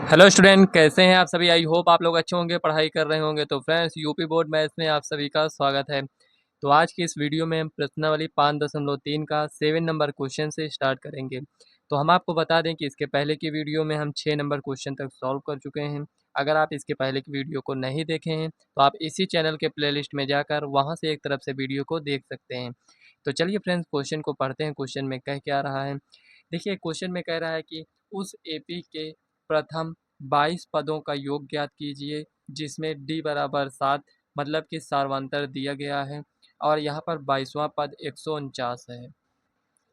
Hello student, कैसे हैं आप सभी। आई होप आप लोग अच्छे होंगे, पढ़ाई कर रहे होंगे। तो फ्रेंड्स, यूपी बोर्ड मैथ्स में आप सभी का स्वागत है। तो आज की इस वीडियो में हम प्रश्नावली 5.3 का 7 नंबर क्वेश्चन से स्टार्ट करेंगे। तो हम आपको बता दें कि इसके पहले की वीडियो में हम 6 नंबर क्वेश्चन तक सॉल्व कर चुके हैं। अगर आप इसके पहले की वीडियो को नहीं देखे हैं तो आप इसी चैनल के प्लेलिस्ट में जाकर वहाँ से एक तरफ से वीडियो को देख सकते हैं। तो चलिए फ्रेंड्स, क्वेश्चन को पढ़ते हैं। क्वेश्चन में कह क्या रहा है, देखिए क्वेश्चन में कह रहा है कि उस एपी के प्रथम 22 पदों का योग ज्ञात कीजिए जिसमें d बराबर 7 मतलब कि सार्वंतर दिया गया है और यहाँ पर 22वां पद 149 है।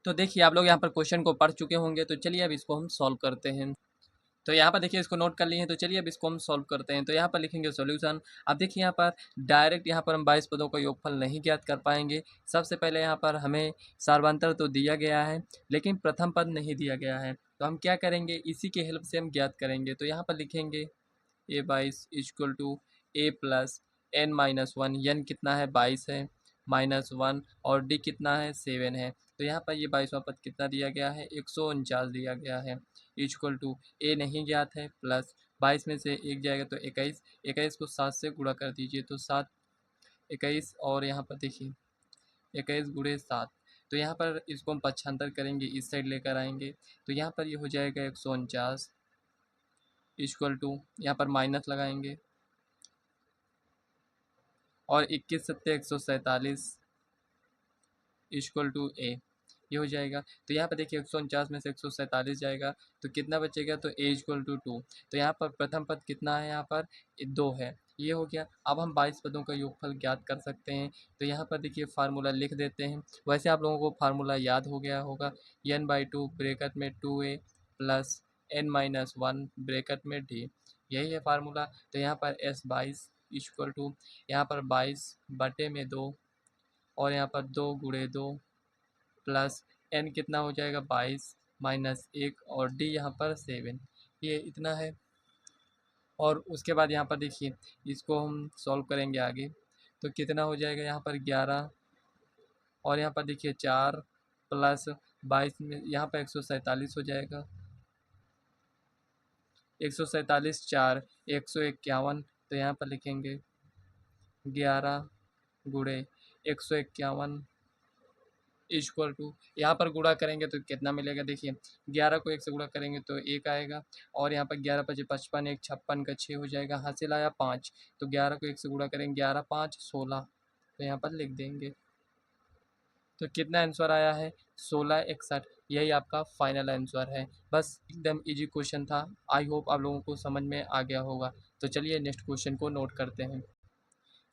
तो देखिए आप लोग यहाँ पर क्वेश्चन को पढ़ चुके होंगे, तो चलिए अब इसको हम सॉल्व करते हैं। तो यहाँ पर देखिए इसको नोट कर लिए हैं, तो चलिए अब इसको हम सॉल्व करते हैं। तो यहाँ पर लिखेंगे सॉल्यूशन। अब देखिए यहाँ पर डायरेक्ट यहाँ पर हम 22 पदों का योगफल नहीं ज्ञात कर पाएंगे। सबसे पहले यहाँ पर हमें सार्वंतर तो दिया गया है लेकिन प्रथम पद नहीं दिया गया है, तो हम क्या करेंगे, इसी के हेल्प से हम ज्ञात करेंगे। तो यहाँ पर लिखेंगे a22 equal to a plus n minus one. यन कितना है, 22 है, -1 और d कितना है, 7 है। तो यहाँ पर ये 22वां पद कितना दिया गया है, 149 दिया गया है। इक्वल टू a नहीं ज्ञात है, प्लस 22 में से एक जाएगा तो 21, 21 को 7 से गुणा कर दीजिए तो 7 21 और यहाँ पर देखिए 21 गुणे 7। तो यहाँ पर इसको हम पक्षांतर करेंगे, इस साइड लेकर आएंगे तो यहाँ पर ये हो जाएगा 149 इक्वल टू, यहाँ पर माइनस लगाएंगे और 21 सत्ते 147 इक्वल टू ए, ये हो जाएगा। तो यहाँ पर देखिए 149 में से 147 जाएगा तो कितना बचेगा, तो ए इक्वल टू 2। तो यहाँ पर प्रथम पद कितना है, यहाँ पर 2 है, ये हो गया। अब हम 22 पदों का योगफल ज्ञात कर सकते हैं। तो यहाँ पर देखिए फार्मूला लिख देते हैं। वैसे आप लोगों को फार्मूला याद हो गया होगा, n/2 ब्रेकेट में 2a प्लस n-1 ब्रेकेट में d, यही है फार्मूला। तो यहाँ पर s22 इक्वल टू, यहाँ पर 22/2 और यहाँ पर 2 × 2 प्लस n कितना हो जाएगा, 22 माइनस 1 और d यहाँ पर 7, ये इतना है। और उसके बाद यहाँ पर देखिए इसको हम सॉल्व करेंगे आगे, तो कितना हो जाएगा, यहाँ पर 11 और यहाँ पर देखिए 4 प्लस 22 में यहाँ पर 147 हो जाएगा, 147 4 151। तो यहाँ पर लिखेंगे 11 गुणे 151 इक्वल टू, यहाँ पर गुणा करेंगे तो कितना मिलेगा, देखिए 11 को 1 से गुणा करेंगे तो 1 आएगा और यहाँ पर 11 पचे 55, 1 56 का 6 हो जाएगा, हासिल आया 5। तो 11 को 1 से गुणा करेंगे, 11 5 16, तो यहाँ पर लिख देंगे। तो कितना आंसर आया है, 1661। यही आपका फाइनल आंसर है। बस एकदम इजी क्वेश्चन था। आई होप आप लोगों को समझ में आ गया होगा। तो चलिए नेक्स्ट क्वेश्चन को नोट करते हैं।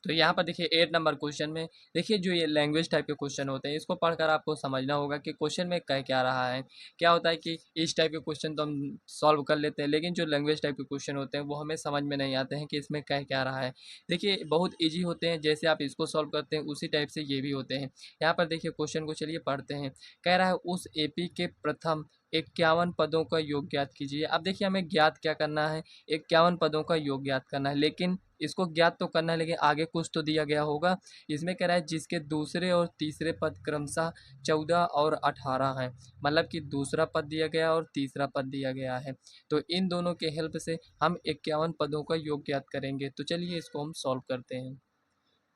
तो यहाँ पर देखिए 8 नंबर क्वेश्चन में देखिए जो ये लैंग्वेज टाइप के क्वेश्चन होते हैं, इसको पढ़कर आपको समझना होगा कि क्वेश्चन में कह क्या रहा है। क्या होता है कि इस टाइप के क्वेश्चन तो हम सॉल्व कर लेते हैं, लेकिन जो लैंग्वेज टाइप के क्वेश्चन होते हैं वो हमें समझ में नहीं आते हैं कि इसमें कह क्या रहा है। देखिए बहुत ईजी होते हैं, जैसे आप इसको सॉल्व करते हैं उसी टाइप से ये भी होते हैं। यहाँ पर देखिए क्वेश्चन को चलिए पढ़ते हैं। कह रहा है उस एपी के प्रथम 51 पदों का योग ज्ञात कीजिए। अब देखिए हमें ज्ञात क्या करना है, 51 पदों का योग ज्ञात करना है, लेकिन इसको ज्ञात तो करना है लेकिन आगे कुछ तो दिया गया होगा। इसमें कह रहा है जिसके दूसरे और तीसरे पद क्रमशः 14 और 18 हैं, मतलब कि दूसरा पद दिया गया और तीसरा पद दिया गया है। तो इन दोनों के हेल्प से हम 51 पदों का योग ज्ञात करेंगे। तो चलिए इसको हम सॉल्व करते हैं।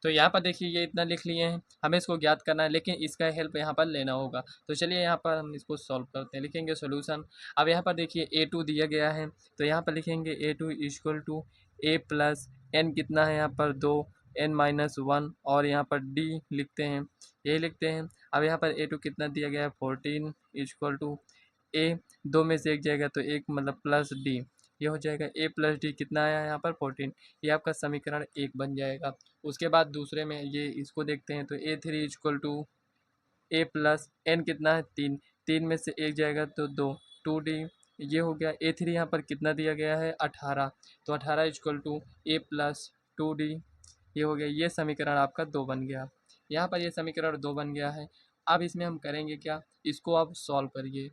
तो यहाँ पर देखिए ये इतना लिख लिए हैं, हमें इसको ज्ञात करना है लेकिन इसका हेल्प यहाँ पर लेना होगा। तो चलिए यहाँ पर हम इसको सॉल्व करते हैं, लिखेंगे सॉल्यूशन। अब यहाँ पर देखिए a2 दिया गया है, तो यहाँ पर लिखेंगे a2 equal to a plus n कितना है, यहाँ पर 2 n-1 और यहाँ पर d लिखते हैं, यही लिखते हैं। अब यहाँ पर a2 कितना दिया गया है, 14 इक्वल टू a, 2 में से एक जाएगा तो एक मतलब प्लस d, ये हो जाएगा a प्लस डी कितना आया यहाँ पर 14। ये आपका समीकरण 1 बन जाएगा। उसके बाद दूसरे में ये इसको देखते हैं तो a3 equal to a plus n कितना है, 3, 3 में से एक जाएगा तो 2, 2d, ये हो गया। a3 यहाँ पर कितना दिया गया है, 18, तो 18 equal to a plus 2d, ये हो गया। ये समीकरण आपका 2 बन गया। यहाँ पर ये समीकरण 2 बन गया है। अब इसमें हम करेंगे क्या, इसको आप सॉल्व करिए।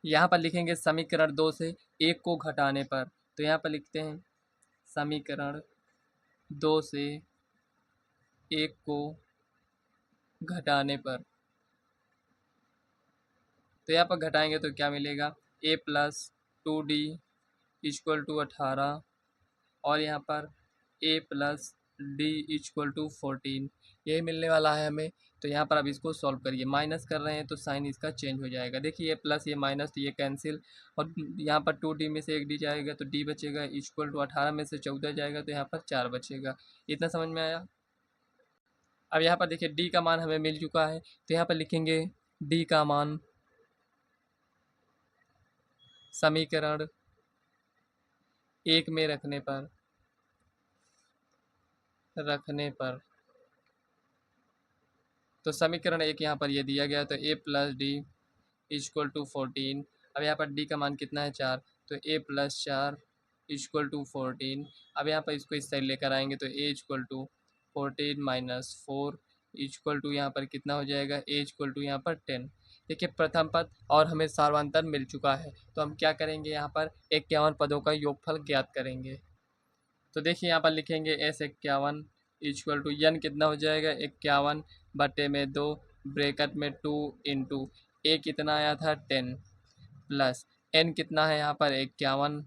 यहाँ पर लिखेंगे समीकरण 2 से 1 को घटाने पर, तो यहाँ पर लिखते हैं समीकरण 2 से 1 को घटाने पर, तो यहाँ पर घटाएंगे तो क्या मिलेगा, a plus 2d equal to 18 और यहाँ पर ए प्लस डी इक्वल टू 14, यही मिलने वाला है हमें। तो यहाँ पर अब इसको सॉल्व करिए, माइनस कर रहे हैं तो साइन इसका चेंज हो जाएगा। देखिए ये प्लस ये माइनस तो ये कैंसिल, और यहाँ पर 2d में से एक डी जाएगा तो डी बचेगा, इक्वल टू 18 में से 14 जाएगा तो यहाँ पर 4 बचेगा। इतना समझ में आया। अब यहाँ पर देखिए डी का मान हमें मिल चुका है, तो यहाँ पर लिखेंगे डी का मान समीकरण 1 में रखने पर तो समीकरण 1 यहाँ पर ये दिया गया, तो ए प्लस डी इक्वल टू 14। अब यहाँ पर डी का मान कितना है 4, तो ए प्लस 4 इक्वल टू 14। अब यहाँ पर इसको इस साइड लेकर आएंगे तो A equal to 14 minus 4 equal to यहाँ पर कितना हो जाएगा, ए इक्वल टू यहाँ पर 10। देखिए प्रथम पद और हमें सार्वंतर मिल चुका है, तो हम क्या करेंगे, यहाँ पर 51 पदों का योगफल ज्ञात करेंगे। तो देखिए यहाँ पर लिखेंगे एस 51 इक्वल टू यन कितना हो जाएगा 51 बटे में 2 ब्रैकेट में 2 इंटू ए कितना आया था 10 प्लस एन कितना है यहाँ पर 51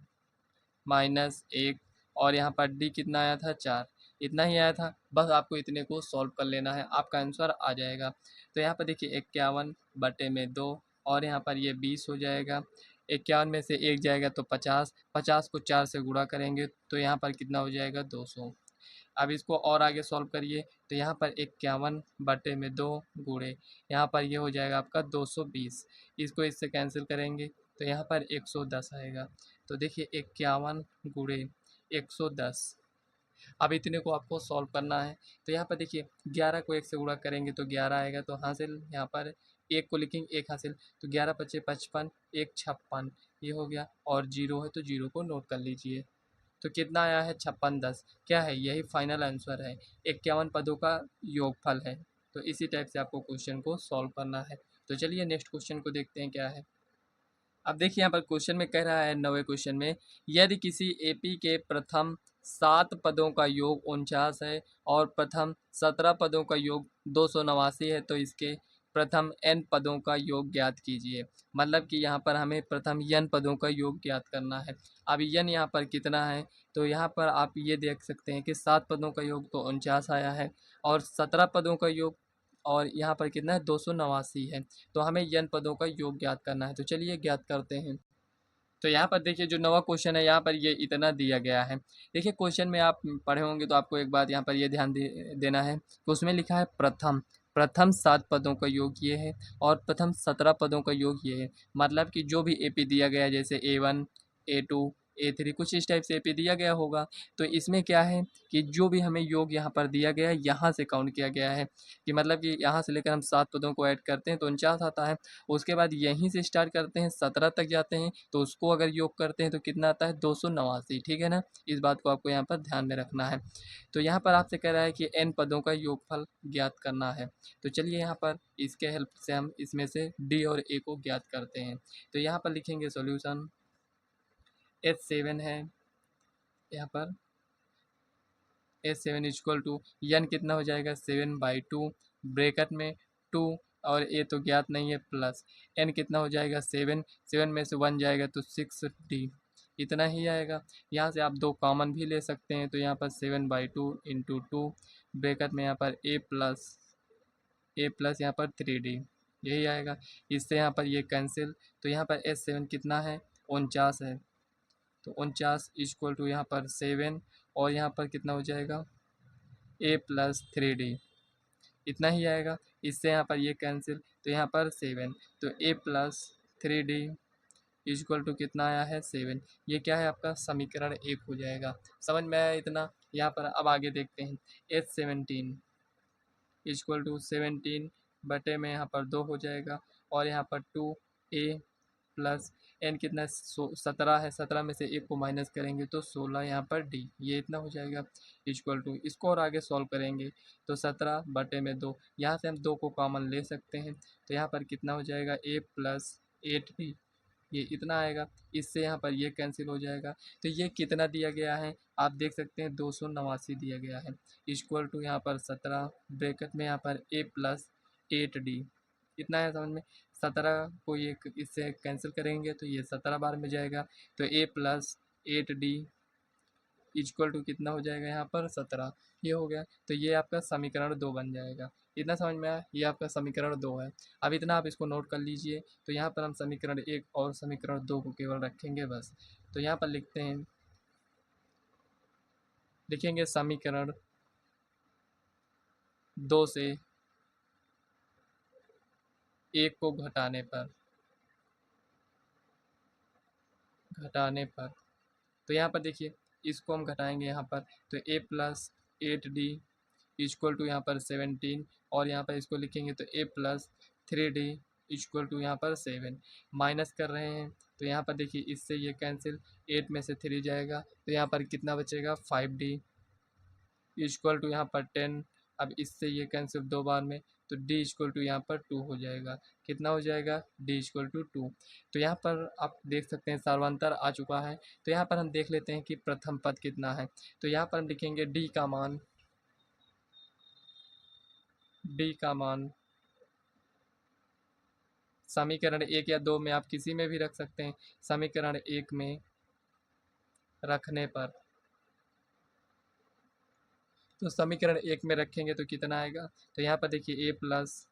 माइनस 1 और यहाँ पर डी कितना आया था 4। इतना ही आया था, बस आपको इतने को सॉल्व कर लेना है, आपका आंसर आ जाएगा। तो यहाँ पर देखिए 51 बटे में 2 और यहाँ पर ये 20 हो जाएगा। 51 में से 1 जाएगा तो 50, 50 को 4 से गुणा करेंगे तो यहाँ पर कितना हो जाएगा 200। अब इसको और आगे सॉल्व करिए, तो यहाँ पर 51 बटे में 2 गुणे यहाँ पर ये हो जाएगा आपका 220। इसको इससे कैंसिल करेंगे तो यहाँ पर 110 आएगा। तो देखिए 51 गुणे 110। अब इतने को आपको सॉल्व करना है, तो यहाँ पर देखिए 11 को 1 से गुणा करेंगे तो 11 आएगा, तो हासिल यहाँ पर 1 को लिखेंगे 1 हासिल, तो 11 पचे 55 1 56 ये हो गया, और 0 है तो 0 को नोट कर लीजिए। तो कितना आया है 5610, क्या है यही फाइनल आंसर है, 51 पदों का योगफल है। तो इसी टाइप से आपको क्वेश्चन को सॉल्व करना है। तो चलिए नेक्स्ट क्वेश्चन को देखते हैं क्या है। अब देखिए यहाँ पर क्वेश्चन में कह रहा है 9वें क्वेश्चन में, यदि किसी एपी के प्रथम 7 पदों का योग 49 है और प्रथम 17 पदों का योग 289 है तो इसके प्रथम n पदों का योग ज्ञात कीजिए। मतलब कि यहाँ पर हमें प्रथम n पदों का योग ज्ञात करना है। अब n यहाँ पर कितना है, तो यहाँ पर आप ये देख सकते हैं कि 7 पदों का योग तो 49 आया है और 17 पदों का योग और यहाँ पर कितना है 289 है। तो हमें यन पदों का योग ज्ञात करना है, तो चलिए ज्ञात करते हैं। तो यहाँ पर देखिए जो नवा क्वेश्चन है यहाँ पर ये इतना दिया गया है। देखिए क्वेश्चन में आप पढ़े होंगे तो आपको एक बात यहाँ पर ये ध्यान देना है कि उसमें लिखा है प्रथम 7 पदों का योग ये है और प्रथम 17 पदों का योग ये है। मतलब कि जो भी एपी दिया गया है जैसे A1 A2 A3 कुछ इस टाइप से एपी दिया गया होगा, तो इसमें क्या है कि जो भी हमें योग यहाँ पर दिया गया है यहाँ से काउंट किया गया है, कि मतलब कि यहाँ से लेकर हम 7 पदों को ऐड करते हैं तो 49 आता है। उसके बाद यहीं से स्टार्ट करते हैं 17 तक जाते हैं तो उसको अगर योग करते हैं तो कितना आता है 289। ठीक है ना, इस बात को आपको यहाँ पर ध्यान में रखना है। तो यहाँ पर आपसे कह रहा है कि n पदों का योगफल ज्ञात करना है। तो चलिए यहाँ पर इसके हेल्प से हम इसमें से डी और ए को ज्ञात करते हैं। तो यहाँ पर लिखेंगे सॉल्यूशन H7 है, यहाँ पर H7 इक्वल टू यन कितना हो जाएगा 7/2 ब्रैकेट में 2 और ए तो ज्ञात नहीं है प्लस एन कितना हो जाएगा 7, 7 में से 1 जाएगा तो 6d, इतना ही आएगा। यहाँ से आप 2 कॉमन भी ले सकते हैं, तो यहाँ पर 7/2 इंटू 2 ब्रैकेट में यहाँ पर ए प्लस यहाँ पर 3d यही आएगा। इससे यहाँ पर ये कैंसिल, तो यहाँ पर H7 कितना है 49 है, तो 49 इक्वल टू यहाँ पर 7 और यहाँ पर कितना हो जाएगा a प्लस 3d, इतना ही आएगा। इससे यहाँ पर ये कैंसिल, तो यहाँ पर 7, तो a plus 3d equal to कितना आया है 7। ये क्या है आपका समीकरण 1 हो जाएगा। समझ में आया इतना। यहाँ पर अब आगे देखते हैं H17 इक्वल टू 17 बटे में यहाँ पर 2 हो जाएगा और यहाँ पर 2a प्लस एन कितना 17 है, 17 में से 1 को माइनस करेंगे तो 16 यहाँ पर डी, ये इतना हो जाएगा इक्वल टू। इसको और आगे सॉल्व करेंगे तो 17 बटे में 2, यहाँ से हम 2 को कॉमन ले सकते हैं, तो यहाँ पर कितना हो जाएगा a प्लस 8b, ये इतना आएगा। इससे यहाँ पर ये कैंसिल हो जाएगा। तो ये कितना दिया गया है आप देख सकते हैं 289 दिया गया है इक्वल टू यहाँ पर 17 ब्रैकेट में यहाँ पर a प्लस 8d, इतना है समझ में। 17 को ये इससे कैंसिल करेंगे तो ये 17 बार में जाएगा, तो a plus 8D equal to कितना हो जाएगा यहाँ पर 17। ये हो गया, तो ये आपका समीकरण 2 बन जाएगा। इतना समझ में आया, ये आपका समीकरण 2 है। अब इतना आप इसको नोट कर लीजिए। तो यहाँ पर हम समीकरण 1 और समीकरण 2 को केवल रखेंगे बस। तो यहाँ पर लिखते हैं, लिखेंगे समीकरण 2 से 1 को घटाने पर तो यहाँ पर देखिए, इसको हम घटाएंगे यहाँ पर, तो a plus 8D equal to यहाँ पर 17, और यहाँ पर इसको लिखेंगे तो a plus 3D equal to यहाँ पर 7। माइनस कर रहे हैं तो यहाँ पर देखिए, इससे ये कैंसिल, 8 में से 3 जाएगा तो यहाँ पर कितना बचेगा 5D इक्वल टू यहाँ पर 10। अब इससे ये कैंसिल 2 बार में, तो d इक्वल टू यहाँ पर 2 हो जाएगा। कितना हो जाएगा d इक्वल टू 2। तो यहाँ पर आप देख सकते हैं सर्वांतर आ चुका है। तो यहाँ पर हम देख लेते हैं कि प्रथम पद कितना है। तो यहाँ पर हम लिखेंगे d का मान समीकरण 1 या 2 में आप किसी में भी रख सकते हैं। समीकरण 1 में रखने पर, तो समीकरण 1 में रखेंगे तो कितना आएगा, तो यहाँ पर देखिए a प्लस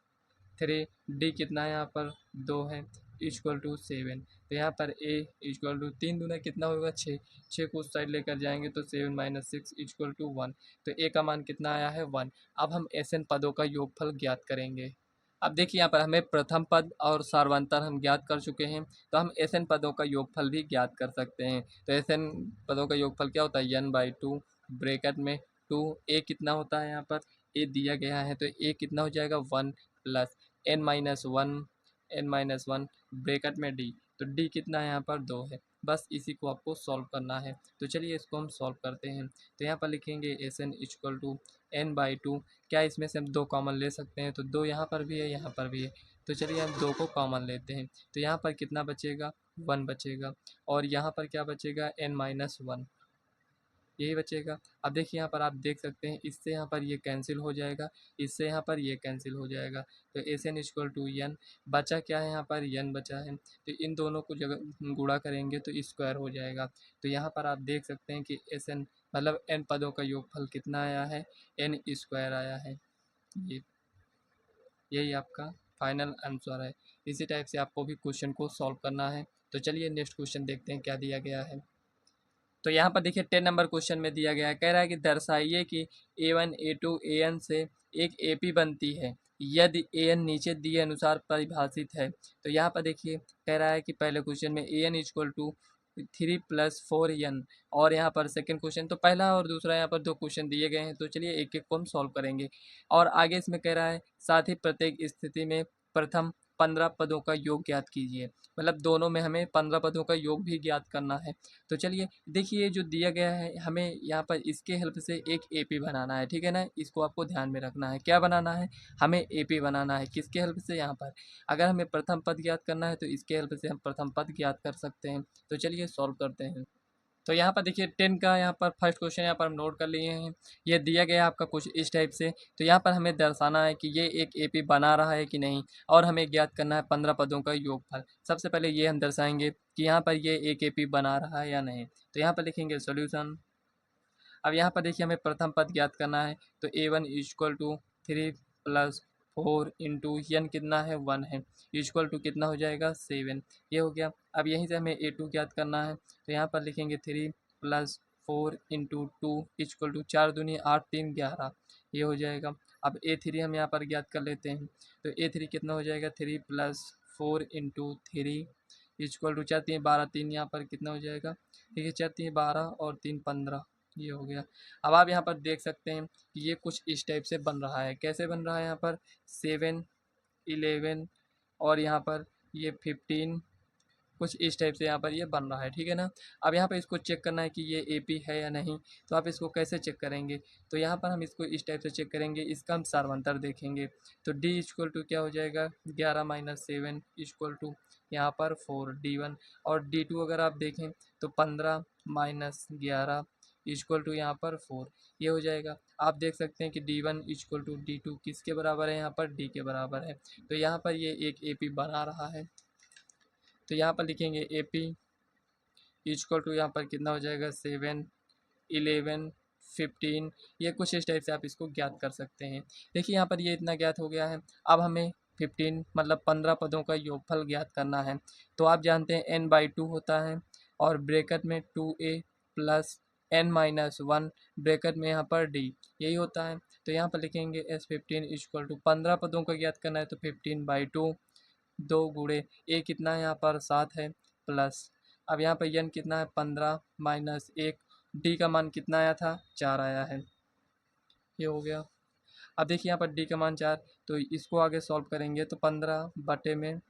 3D कितना है यहाँ पर 2 है इक्वल टू 7। तो यहाँ पर a इक्वल टू 3 दूना कितना होगा 6, 6 को उस साइड लेकर जाएंगे तो 7 माइनस 6 इक्वल टू 1। तो a का मान कितना आया है 1। अब हम SN पदों का योगफल ज्ञात करेंगे। अब देखिए यहाँ पर हमें प्रथम पद और सार्वंतर हम ज्ञात कर चुके हैं, तो हम SN पदों का योगफल भी ज्ञात कर सकते हैं। तो SN पदों का योगफल क्या होता है, n/2 ब्रैकेट में 2, a कितना होता है यहाँ पर a दिया गया है, तो a कितना हो जाएगा 1 प्लस n-1 ब्रैकेट में d, तो d कितना है यहाँ पर 2 है। बस इसी को आपको सॉल्व करना है। तो चलिए इसको हम सॉल्व करते हैं। तो यहाँ पर लिखेंगे SN इक्वल टू n/2। क्या इसमें से हम 2 कॉमन ले सकते हैं, तो 2 यहाँ पर भी है, यहाँ पर भी है। तो चलिए हम 2 को कॉमन लेते हैं। तो यहाँ पर कितना बचेगा 1 बचेगा, और यहाँ पर क्या बचेगा n-1, यही बचेगा। अब देखिए यहाँ पर आप देख सकते हैं, इससे यहाँ पर ये कैंसिल हो जाएगा, इससे यहाँ पर ये कैंसिल हो जाएगा। तो SN इक्वल टू n, बचा क्या है यहाँ पर n बचा है। तो इन दोनों को जगह गुणा करेंगे तो स्क्वायर हो जाएगा। तो यहाँ पर आप देख सकते हैं कि SN मतलब n पदों का योगफल कितना आया है, n स्क्वायर आया है। ये यही आपका फाइनल आंसर है। इसी टाइप से आपको भी क्वेश्चन को सॉल्व करना है। तो चलिए नेक्स्ट क्वेश्चन देखते हैं क्या दिया गया है। तो यहाँ पर देखिए 10 नंबर क्वेश्चन में दिया गया है, कह रहा है कि दर्शाइए कि A1 A2 AN से एक AP बनती है यदि AN नीचे दिए अनुसार परिभाषित है। तो यहाँ पर देखिए कह रहा है कि पहले क्वेश्चन में AN इक्वल टू 3 + 4n, और यहाँ पर सेकंड क्वेश्चन, तो पहला और दूसरा यहाँ पर 2 क्वेश्चन दिए गए हैं। तो चलिए एक एक को हम सॉल्व करेंगे। और आगे इसमें कह रहा है साथ ही प्रत्येक स्थिति में प्रथम 15 पदों का योग ज्ञात कीजिए। मतलब दोनों में हमें 15 पदों का योग भी ज्ञात करना है। तो चलिए देखिए जो दिया गया है, हमें यहाँ पर इसके हेल्प से एक AP बनाना है, ठीक है ना। इसको आपको ध्यान में रखना है, क्या बनाना है, हमें AP बनाना है। किसके हेल्प से, यहाँ पर अगर हमें प्रथम पद ज्ञात करना है तो इसके हेल्प से हम प्रथम पद ज्ञात कर सकते हैं। तो चलिए सॉल्व करते हैं। तो यहाँ पर देखिए 10 का यहाँ पर फर्स्ट क्वेश्चन यहाँ पर हम नोट कर लिए हैं। ये दिया गया है आपका कुछ इस टाइप से। तो यहाँ पर हमें दर्शाना है कि ये एक AP बना रहा है कि नहीं, और हमें ज्ञात करना है 15 पदों का योगफल। सबसे पहले ये हम दर्शाएंगे कि यहाँ पर ये एक AP बना रहा है या नहीं। तो यहाँ पर लिखेंगे सॉल्यूशन। अब यहाँ पर देखिए हमें प्रथम पद ज्ञात करना है। तो A1 equal to 3 + 4 into n कितना है 1 है, इक्वल टू कितना हो जाएगा 7। ये हो गया। अब यहीं से हमें A2 ज्ञात करना है। तो यहाँ पर लिखेंगे 3 + 4 इंटू 2 इक्वल टू 4 दूनी 8 3 11, ये हो जाएगा। अब A3 हम यहाँ पर ज्ञात कर लेते हैं। तो A3 कितना हो जाएगा 3 + 4 इंटू 3 इक्वल टू 4 3 12, 3 यहाँ पर कितना हो जाएगा, देखिए 4 3 12 और 3 15, ये हो गया। अब आप यहाँ पर देख सकते हैं कि ये कुछ इस टाइप से बन रहा है। कैसे बन रहा है, यहाँ पर 7 11 और यहाँ पर ये 15, कुछ इस टाइप से यहाँ पर ये बन रहा है, ठीक है ना। अब यहाँ पर इसको चेक करना है कि ये AP है या नहीं। तो आप इसको कैसे चेक करेंगे, तो यहाँ पर हम इसको इस टाइप से चेक करेंगे, इसका हम सार्वंतर देखेंगे। तो D इक्वल टू क्या हो जाएगा 11 - 7 इक्वल टू यहाँ पर 4 D1, और D2 अगर आप देखें तो 15 - 11 इक्वल टू यहाँ पर 4, ये हो जाएगा। आप देख सकते हैं कि D1 इक्वल टू D2 किसके बराबर है, यहाँ पर D के बराबर है। तो यहाँ पर ये एक AP बना रहा है। तो यहाँ पर लिखेंगे AP इक्वल टू यहाँ पर कितना हो जाएगा 7, 11, 15। ये कुछ इस टाइप से आप इसको ज्ञात कर सकते हैं। देखिए यहाँ पर ये इतना ज्ञात हो गया है। अब हमें 15 मतलब 15 पदों का योगफल ज्ञात करना है। तो आप जानते हैं n/2 होता है और ब्रैकेट में 2a प्लस n-1 ब्रैकेट में यहाँ पर d यही होता है। तो यहाँ पर लिखेंगे S15 इक्वल टू 15 पदों का ज्ञात करना है तो 15/2 2 गुणे a कितना है यहाँ पर 7 है प्लस अब यहाँ पर n कितना है 15 माइनस 1 d का मान कितना आया था 4 आया है। ये हो गया। अब देखिए यहाँ पर d का मान 4 तो इसको आगे सॉल्व करेंगे तो 15 बटे में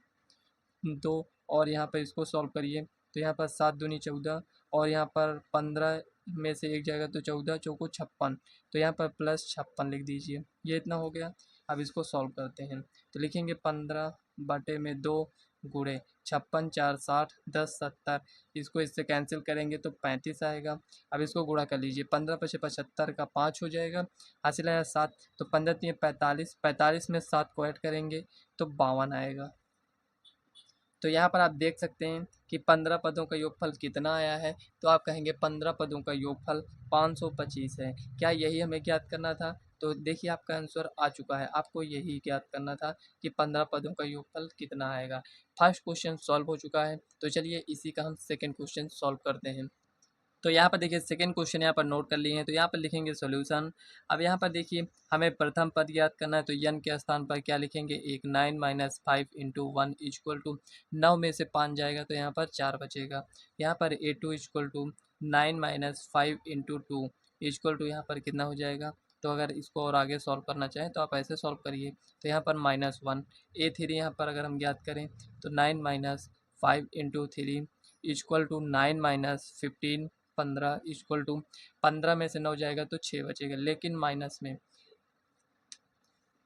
2 और यहाँ पर इसको सॉल्व करिए तो यहाँ पर 7 दूनी 14 और यहाँ पर 15 में से एक जाएगा तो 14 चौको 56 तो यहाँ पर प्लस 56 लिख दीजिए। ये इतना हो गया। अब इसको सॉल्व करते हैं तो लिखेंगे 15 बटे में 2 गुणे 56 4 60 10 70 इसको इससे कैंसिल करेंगे तो 35 आएगा। अब इसको गुणा कर लीजिए 15 पचे 75 का 5 हो जाएगा। हासिल आया 7 तो 15 3 45 45 में 7 को ऐड करेंगे तो 52 आएगा। तो यहाँ पर आप देख सकते हैं कि 15 पदों का योगफल कितना आया है। तो आप कहेंगे 15 पदों का योगफल 525 है। क्या यही हमें ज्ञात करना था? तो देखिए आपका आंसर आ चुका है। आपको यही ज्ञात करना था कि 15 पदों का योगफल कितना आएगा। फर्स्ट क्वेश्चन सॉल्व हो चुका है। तो चलिए इसी का हम सेकेंड क्वेश्चन सॉल्व करते हैं। तो यहाँ पर देखिए सेकंड क्वेश्चन यहाँ पर नोट कर लिए हैं तो यहाँ पर लिखेंगे सॉल्यूशन। अब यहाँ पर देखिए हमें प्रथम पद ज्ञात करना है तो n के स्थान पर क्या लिखेंगे एक 9 माइनस 5 इंटू 1 इक्वल टू 9 में से 5 जाएगा तो यहाँ पर 4 बचेगा। यहाँ पर a2 equal to 9 minus 5 into 2 equal to यहाँ पर कितना हो जाएगा। तो अगर इसको और आगे सॉल्व करना चाहें तो आप ऐसे सॉल्व करिए तो यहाँ पर -1 a3 यहाँ पर अगर हम ज्ञात करें तो 9 minus 5 into 3 equal to 9 minus 15 15 equal to 15 में से 9 जाएगा तो 6 बचेगा लेकिन माइनस में।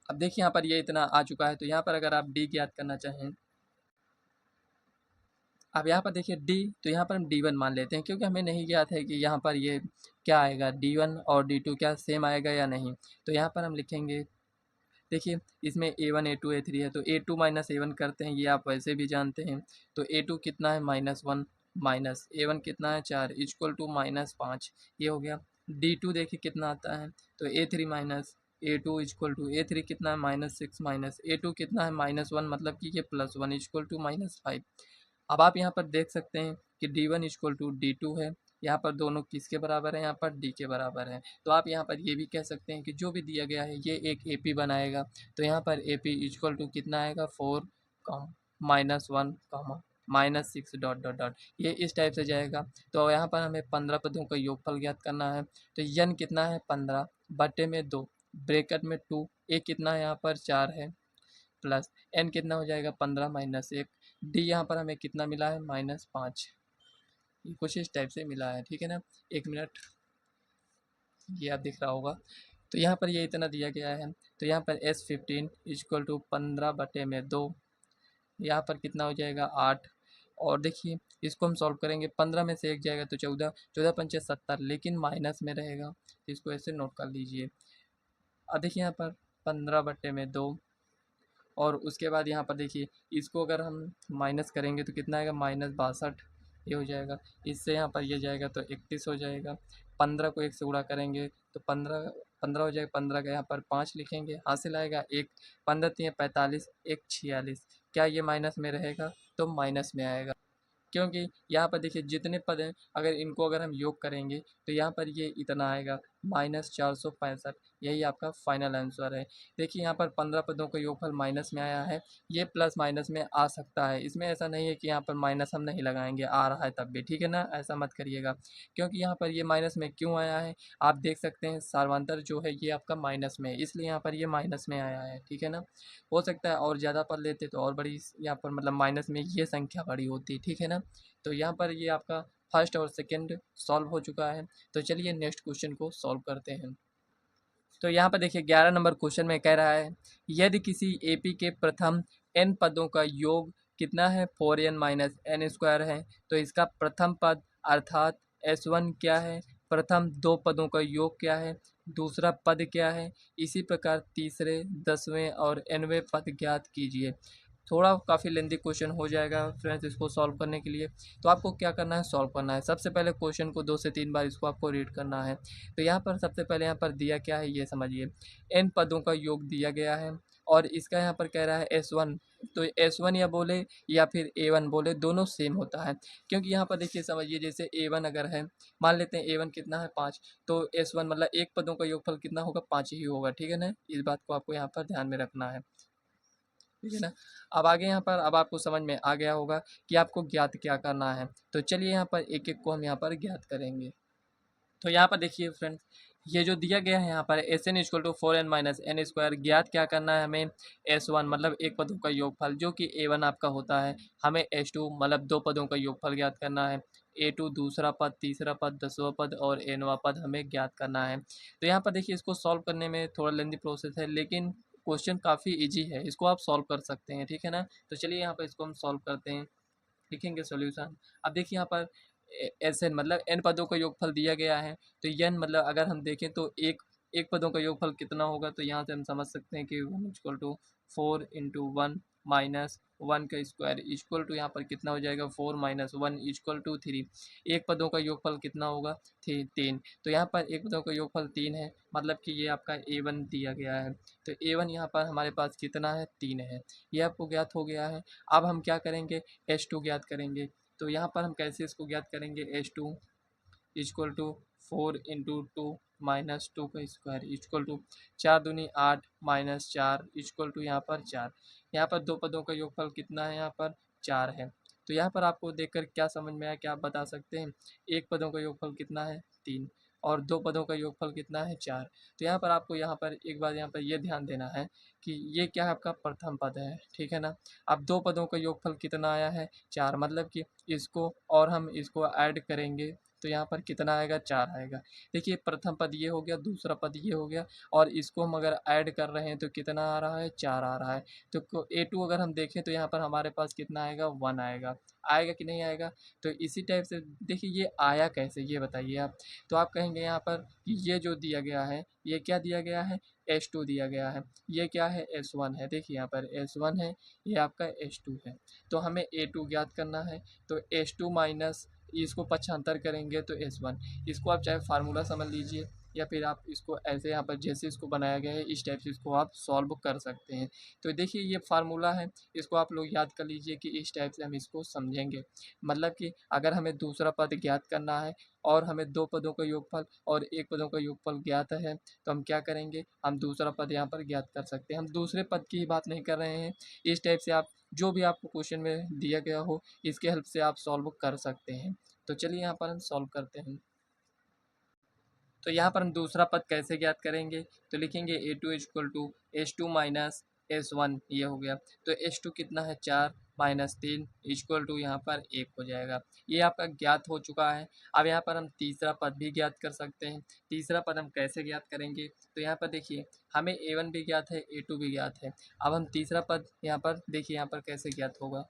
अब देखिए यहाँ पर ये इतना आ चुका है तो यहाँ पर अगर आप डी ज्ञात करना चाहें अब यहाँ पर देखिए डी तो यहाँ पर हम d1 मान लेते हैं क्योंकि हमें नहीं ज्ञात है कि यहाँ पर ये क्या आएगा d1 और d2 क्या सेम आएगा या नहीं। तो यहाँ पर हम लिखेंगे देखिए इसमें a1 a2 a3 है तो a2 माइनस a1 करते हैं ये आप वैसे भी जानते हैं। तो a2 कितना है -1 माइनस a1 कितना है 4 इक्वल टू -5 ये हो गया। d2 देखिए कितना आता है तो a3 minus a2 equal to a3 कितना है -6 माइनस a2 कितना है -1 मतलब कि ये +1 इक्वल टू -5। अब आप यहाँ पर देख सकते हैं कि d1 इक्वल टू d2 है। यहाँ पर दोनों किसके बराबर है यहाँ पर d के बराबर है। तो आप यहाँ पर ये भी कह सकते हैं कि जो भी दिया गया है ये एक AP बनाएगा। तो यहाँ पर AP इक्वल टू कितना आएगा 4 -1 -6 डॉट डॉट डॉट ये इस टाइप से जाएगा। तो यहाँ पर हमें 15 पदों का योगफल ज्ञात करना है। तो n कितना है 15 बटे में 2 ब्रैकेट में 2 a कितना है यहाँ पर 4 है प्लस n कितना हो जाएगा 15 माइनस 1 d यहाँ पर हमें कितना मिला है -5। ये कुछ इस टाइप से मिला है ठीक है ना। एक मिनट ये आप दिख रहा होगा। तो यहाँ पर ये इतना दिया गया है तो यहाँ पर S15 इक्वल टू 15 बटे में 2 यहाँ पर कितना हो जाएगा 8 और देखिए इसको हम सॉल्व करेंगे 15 में से एक जाएगा तो 14 14 पंचे 70 लेकिन माइनस में रहेगा तो इसको ऐसे नोट कर लीजिए। अब देखिए यहाँ पर 15 बटे में 2 और उसके बाद यहाँ पर देखिए इसको अगर हम माइनस करेंगे तो कितना आएगा -62 ये हो जाएगा। इससे यहाँ पर ये जाएगा तो 31 हो जाएगा। 15 को 1 से गुणा करेंगे तो 15 15 हो जाएगा। 15 का यहाँ पर 5 लिखेंगे हासिल आएगा 1 15 3 45 1 46 क्या ये माइनस में रहेगा तो माइनस में आएगा क्योंकि यहाँ पर देखिए जितने पद हैं अगर इनको अगर हम योग करेंगे तो यहाँ पर ये इतना आएगा -465 यही आपका फाइनल आंसर है। देखिए यहाँ पर 15 पदों का योगफल माइनस में आया है। ये प्लस माइनस में आ सकता है इसमें ऐसा नहीं है कि यहाँ पर माइनस हम नहीं लगाएंगे आ रहा है तब भी ठीक है ना ऐसा मत करिएगा क्योंकि यहाँ पर ये माइनस में क्यों आया है आप देख सकते हैं सार्वंतर जो है ये आपका माइनस में है इसलिए यहाँ पर ये माइनस में आया है ठीक है ना। हो सकता है और ज़्यादा पढ़ लेते तो और बड़ी यहाँ पर मतलब माइनस में ये संख्या बड़ी होती ठीक है ना। तो यहाँ पर ये आपका फर्स्ट और सेकंड सॉल्व हो चुका है। तो चलिए नेक्स्ट क्वेश्चन को सॉल्व करते हैं। तो यहाँ पर देखिए 11 नंबर क्वेश्चन में कह रहा है यदि किसी AP के प्रथम n पदों का योग कितना है 4n माइनस एन स्क्वायर है तो इसका प्रथम पद अर्थात S1 क्या है प्रथम 2 पदों का योग क्या है दूसरा पद क्या है इसी प्रकार तीसरे 10वें और nवें पद ज्ञात कीजिए। थोड़ा काफ़ी लेंदी क्वेश्चन हो जाएगा फ्रेंड्स इसको सॉल्व करने के लिए। तो आपको क्या करना है, सॉल्व करना है। सबसे पहले क्वेश्चन को 2 से 3 बार इसको आपको रीड करना है। तो यहाँ पर सबसे पहले यहाँ पर दिया क्या है ये समझिए, n पदों का योग दिया गया है और इसका यहाँ पर कह रहा है S1। तो S1 या बोले या फिर A1 बोले, दोनों सेम होता है। क्योंकि यहाँ पर देखिए समझिए, जैसे A1 अगर है, मान लेते हैं A1 कितना है 5, तो S1 मतलब एक पदों का योगफल कितना होगा, 5 ही होगा, ठीक है ना। इस बात को आपको यहाँ पर ध्यान में रखना है, ठीक है ना। अब आगे यहाँ पर अब आपको समझ में आ गया होगा कि आपको ज्ञात क्या करना है। तो चलिए यहाँ पर एक एक को हम यहाँ पर ज्ञात करेंगे। तो यहाँ पर देखिए फ्रेंड्स, ये जो दिया गया है यहाँ पर S N equal to 4n minus N square, ज्ञात क्या करना है हमें, S1 मतलब एक पदों का योगफल जो कि A1 आपका होता है, हमें S2 मतलब दो पदों का योगफल ज्ञात करना है, A2 दूसरा पद, तीसरा पद, 10वां पद और nवां पद हमें ज्ञात करना है। तो यहाँ पर देखिए इसको सॉल्व करने में थोड़ा लेंदी प्रोसेस है, लेकिन क्वेश्चन काफ़ी ईजी है, इसको आप सॉल्व कर सकते हैं, ठीक है ना। तो चलिए यहाँ पर इसको हम सॉल्व करते हैं, लिखेंगे सॉल्यूशन। अब देखिए यहाँ पर एस एन मतलब एन पदों का योगफल दिया गया है, तो एन मतलब अगर हम देखें तो एक एक पदों का योगफल कितना होगा, तो यहाँ से हम समझ सकते हैं कि 1 = 4 × 1 माइनस 1 का स्क्वायर इक्वल टू यहाँ पर कितना हो जाएगा, 4 - 1 = 3। एक पदों का योगफल कितना होगा, 3। तो यहाँ पर एक पदों का योगफल 3 है, मतलब कि ये आपका A1 दिया गया है। तो A1 यहाँ पर हमारे पास कितना है, 3 है, ये आपको ज्ञात हो गया है। अब हम क्या करेंगे, S2 ज्ञात करेंगे। तो यहाँ पर हम कैसे इसको ज्ञात करेंगे, S2 इक्वल टू 4 × 2 माइनस 2 का square equal to 4×2 = 8 minus 4 equal to यहाँ पर 4। यहाँ पर दो पदों का योगफल कितना है, यहाँ पर 4 है। तो यहाँ पर आपको देखकर क्या समझ में आया, क्या आप बता सकते हैं, एक पदों का योगफल कितना है, 3 और दो पदों का योगफल कितना है, 4। तो यहाँ पर आपको यहाँ पर एक बार यहाँ पर ये ध्यान देना है कि ये क्या है, आपका प्रथम पद है, ठीक है ना। अब दो पदों का योगफल कितना आया है, 4, मतलब कि इसको और हम इसको ऐड करेंगे तो यहाँ पर कितना आएगा, 4 आएगा। देखिए प्रथम पद ये हो गया, दूसरा पद ये हो गया और इसको हम अगर ऐड कर रहे हैं तो कितना आ रहा है, 4 आ रहा है। तो A2 अगर हम देखें तो यहाँ पर हमारे पास कितना आएगा, 1 आएगा। आएगा कि नहीं आएगा। तो इसी टाइप से देखिए ये आया कैसे, ये बताइए आप। तो आप कहेंगे यहाँ पर कि ये जो दिया गया है, ये क्या दिया गया है, S2 दिया गया है। ये क्या है, S1 है। देखिए यहाँ पर S1 है, ये आपका S2 है। तो हमें A2 ज्ञात करना है। तो S2 माइनस इसको पक्षांतर करेंगे तो S1। इसको आप चाहे फार्मूला समझ लीजिए या फिर आप इसको ऐसे यहाँ पर जैसे इसको बनाया गया है इस टाइप से इसको आप सॉल्व कर सकते हैं। तो देखिए ये फार्मूला है, इसको आप लोग याद कर लीजिए कि इस टाइप से हम इसको समझेंगे। मतलब कि अगर हमें दूसरा पद ज्ञात करना है और हमें दो पदों का योगफल और एक पदों का योगफल ज्ञात है, तो हम क्या करेंगे, हम दूसरा पद यहाँ पर ज्ञात कर सकते हैं। हम दूसरे पद की ही बात नहीं कर रहे हैं। इस टाइप से आप जो भी आपको क्वेश्चन में दिया गया हो इसके हेल्प से आप सॉल्व कर सकते हैं। तो चलिए यहाँ पर हम सॉल्व करते हैं। तो यहाँ पर हम दूसरा पद कैसे ज्ञात करेंगे, तो लिखेंगे A2 = S2 माइनस S1, ये हो गया। तो S2 कितना है, 4 माइनस 3 इक्वल टू यहाँ पर 1 हो जाएगा। ये आपका ज्ञात हो चुका है। अब यहाँ पर हम तीसरा पद भी ज्ञात कर सकते हैं। तीसरा पद हम कैसे ज्ञात करेंगे, तो यहाँ पर देखिए हमें A1 भी ज्ञात है, A2 भी ज्ञात है। अब हम तीसरा पद यहाँ पर देखिए यहाँ पर कैसे ज्ञात होगा,